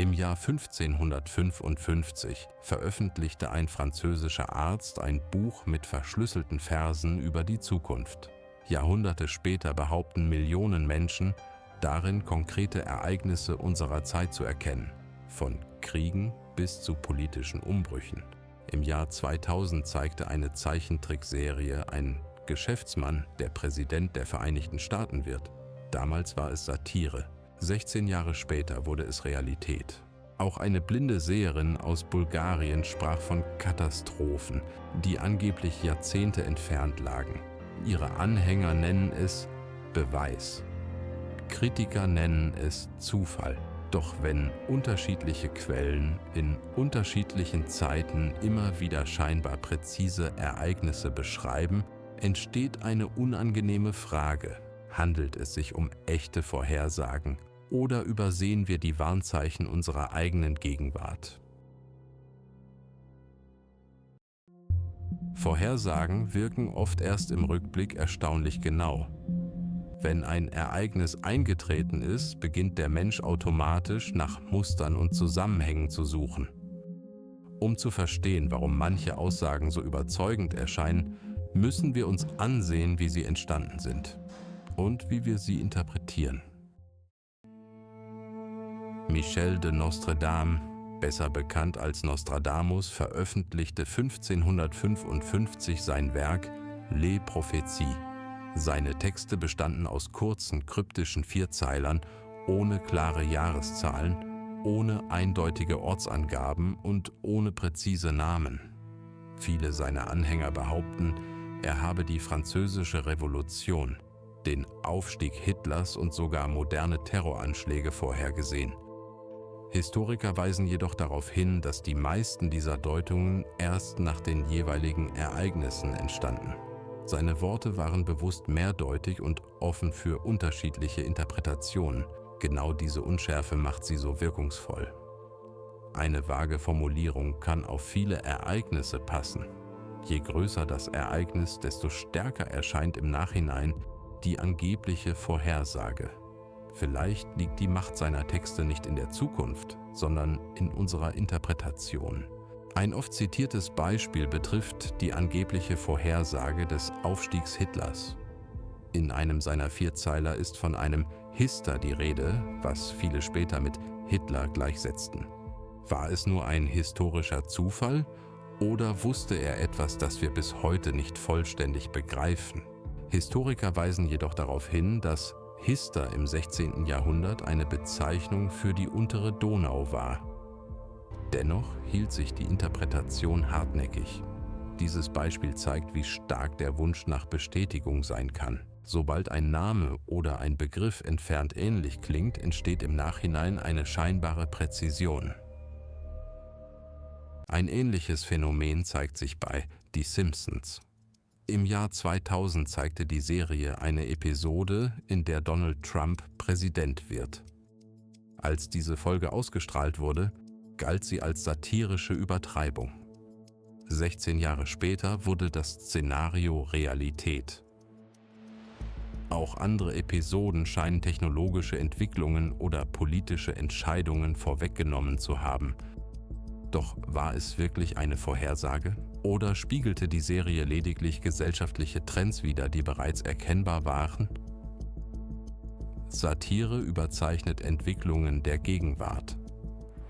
Im Jahr 1555 veröffentlichte ein französischer Arzt ein Buch mit verschlüsselten Versen über die Zukunft. Jahrhunderte später behaupten Millionen Menschen, darin konkrete Ereignisse unserer Zeit zu erkennen, von Kriegen bis zu politischen Umbrüchen. Im Jahr 2000 zeigte eine Zeichentrickserie einen Geschäftsmann, der Präsident der Vereinigten Staaten wird. Damals war es Satire. 16 Jahre später wurde es Realität. Auch eine blinde Seherin aus Bulgarien sprach von Katastrophen, die angeblich Jahrzehnte entfernt lagen. Ihre Anhänger nennen es Beweis. Kritiker nennen es Zufall. Doch wenn unterschiedliche Quellen in unterschiedlichen Zeiten immer wieder scheinbar präzise Ereignisse beschreiben, entsteht eine unangenehme Frage. Handelt es sich um echte Vorhersagen oder übersehen wir die Warnzeichen unserer eigenen Gegenwart? Vorhersagen wirken oft erst im Rückblick erstaunlich genau. Wenn ein Ereignis eingetreten ist, beginnt der Mensch automatisch nach Mustern und Zusammenhängen zu suchen. Um zu verstehen, warum manche Aussagen so überzeugend erscheinen, müssen wir uns ansehen, wie sie entstanden sind und wie wir sie interpretieren. Michel de Nostredame, besser bekannt als Nostradamus, veröffentlichte 1555 sein Werk Les Prophéties. Seine Texte bestanden aus kurzen, kryptischen Vierzeilern, ohne klare Jahreszahlen, ohne eindeutige Ortsangaben und ohne präzise Namen. Viele seiner Anhänger behaupten, er habe die Französische Revolution, den Aufstieg Hitlers und sogar moderne Terroranschläge vorhergesehen. Historiker weisen jedoch darauf hin, dass die meisten dieser Deutungen erst nach den jeweiligen Ereignissen entstanden. Seine Worte waren bewusst mehrdeutig und offen für unterschiedliche Interpretationen. Genau diese Unschärfe macht sie so wirkungsvoll. Eine vage Formulierung kann auf viele Ereignisse passen. Je größer das Ereignis, desto stärker erscheint im Nachhinein die angebliche Vorhersage. Vielleicht liegt die Macht seiner Texte nicht in der Zukunft, sondern in unserer Interpretation. Ein oft zitiertes Beispiel betrifft die angebliche Vorhersage des Aufstiegs Hitlers. In einem seiner Vierzeiler ist von einem Hister die Rede, was viele später mit Hitler gleichsetzten. War es nur ein historischer Zufall oder wusste er etwas, das wir bis heute nicht vollständig begreifen? Historiker weisen jedoch darauf hin, dass Hister im 16. Jahrhundert eine Bezeichnung für die untere Donau war. Dennoch hielt sich die Interpretation hartnäckig. Dieses Beispiel zeigt, wie stark der Wunsch nach Bestätigung sein kann. Sobald ein Name oder ein Begriff entfernt ähnlich klingt, entsteht im Nachhinein eine scheinbare Präzision. Ein ähnliches Phänomen zeigt sich bei Die Simpsons. Im Jahr 2000 zeigte die Serie eine Episode, in der Donald Trump Präsident wird. Als diese Folge ausgestrahlt wurde, galt sie als satirische Übertreibung. 16 Jahre später wurde das Szenario Realität. Auch andere Episoden scheinen technologische Entwicklungen oder politische Entscheidungen vorweggenommen zu haben. Doch war es wirklich eine Vorhersage? Oder spiegelte die Serie lediglich gesellschaftliche Trends wider, die bereits erkennbar waren? Satire überzeichnet Entwicklungen der Gegenwart.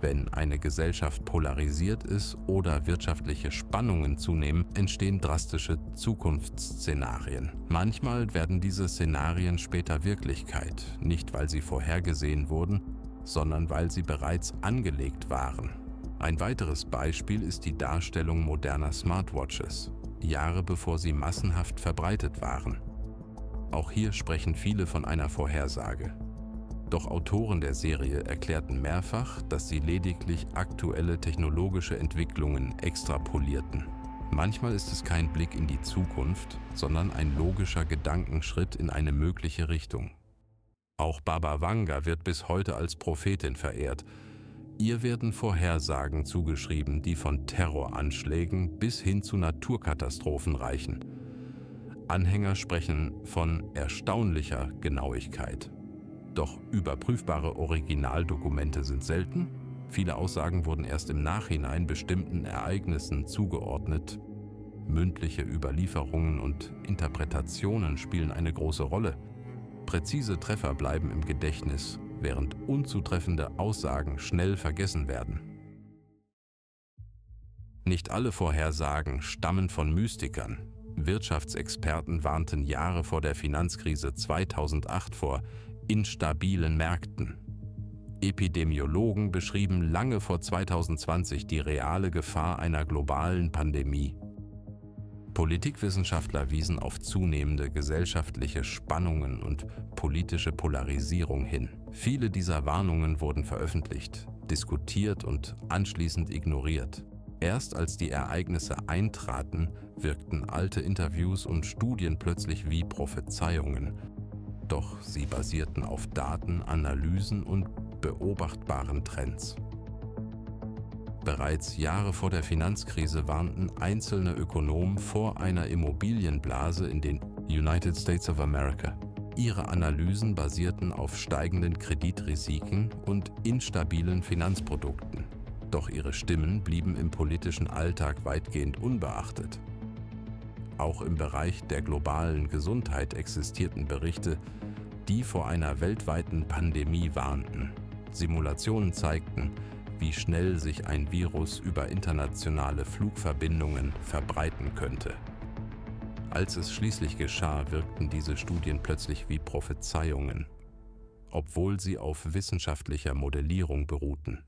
Wenn eine Gesellschaft polarisiert ist oder wirtschaftliche Spannungen zunehmen, entstehen drastische Zukunftsszenarien. Manchmal werden diese Szenarien später Wirklichkeit, nicht weil sie vorhergesehen wurden, sondern weil sie bereits angelegt waren. Ein weiteres Beispiel ist die Darstellung moderner Smartwatches, Jahre bevor sie massenhaft verbreitet waren. Auch hier sprechen viele von einer Vorhersage. Doch Autoren der Serie erklärten mehrfach, dass sie lediglich aktuelle technologische Entwicklungen extrapolierten. Manchmal ist es kein Blick in die Zukunft, sondern ein logischer Gedankenschritt in eine mögliche Richtung. Auch Baba Vanga wird bis heute als Prophetin verehrt. Ihr werden Vorhersagen zugeschrieben, die von Terroranschlägen bis hin zu Naturkatastrophen reichen. Anhänger sprechen von erstaunlicher Genauigkeit. Doch überprüfbare Originaldokumente sind selten. Viele Aussagen wurden erst im Nachhinein bestimmten Ereignissen zugeordnet. Mündliche Überlieferungen und Interpretationen spielen eine große Rolle. Präzise Treffer bleiben im Gedächtnis, während unzutreffende Aussagen schnell vergessen werden. Nicht alle Vorhersagen stammen von Mystikern. Wirtschaftsexperten warnten Jahre vor der Finanzkrise 2008 vor instabilen Märkten. Epidemiologen beschrieben lange vor 2020 die reale Gefahr einer globalen Pandemie. Politikwissenschaftler wiesen auf zunehmende gesellschaftliche Spannungen und politische Polarisierung hin. Viele dieser Warnungen wurden veröffentlicht, diskutiert und anschließend ignoriert. Erst als die Ereignisse eintraten, wirkten alte Interviews und Studien plötzlich wie Prophezeiungen. Doch sie basierten auf Daten, Analysen und beobachtbaren Trends. Bereits Jahre vor der Finanzkrise warnten einzelne Ökonomen vor einer Immobilienblase in den United States of America. Ihre Analysen basierten auf steigenden Kreditrisiken und instabilen Finanzprodukten. Doch ihre Stimmen blieben im politischen Alltag weitgehend unbeachtet. Auch im Bereich der globalen Gesundheit existierten Berichte, die vor einer weltweiten Pandemie warnten. Simulationen zeigten, wie schnell sich ein Virus über internationale Flugverbindungen verbreiten könnte. Als es schließlich geschah, wirkten diese Studien plötzlich wie Prophezeiungen, obwohl sie auf wissenschaftlicher Modellierung beruhten.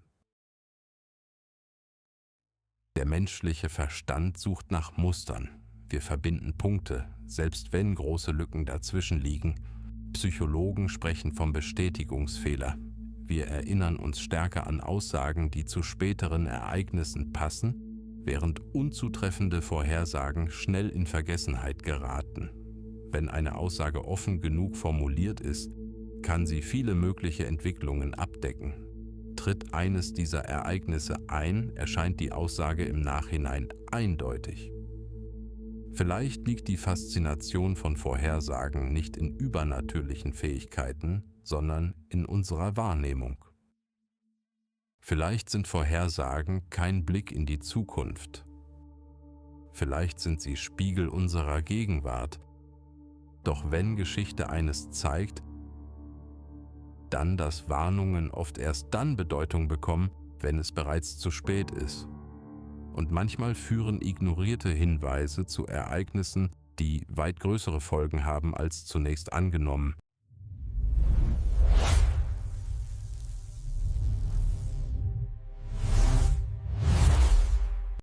Der menschliche Verstand sucht nach Mustern. Wir verbinden Punkte, selbst wenn große Lücken dazwischen liegen. Psychologen sprechen vom Bestätigungsfehler. Wir erinnern uns stärker an Aussagen, die zu späteren Ereignissen passen, während unzutreffende Vorhersagen schnell in Vergessenheit geraten. Wenn eine Aussage offen genug formuliert ist, kann sie viele mögliche Entwicklungen abdecken. Tritt eines dieser Ereignisse ein, erscheint die Aussage im Nachhinein eindeutig. Vielleicht liegt die Faszination von Vorhersagen nicht in übernatürlichen Fähigkeiten, sondern in unserer Wahrnehmung. Vielleicht sind Vorhersagen kein Blick in die Zukunft. Vielleicht sind sie Spiegel unserer Gegenwart. Doch wenn Geschichte eines zeigt, dann, dass Warnungen oft erst dann Bedeutung bekommen, wenn es bereits zu spät ist. Und manchmal führen ignorierte Hinweise zu Ereignissen, die weit größere Folgen haben als zunächst angenommen.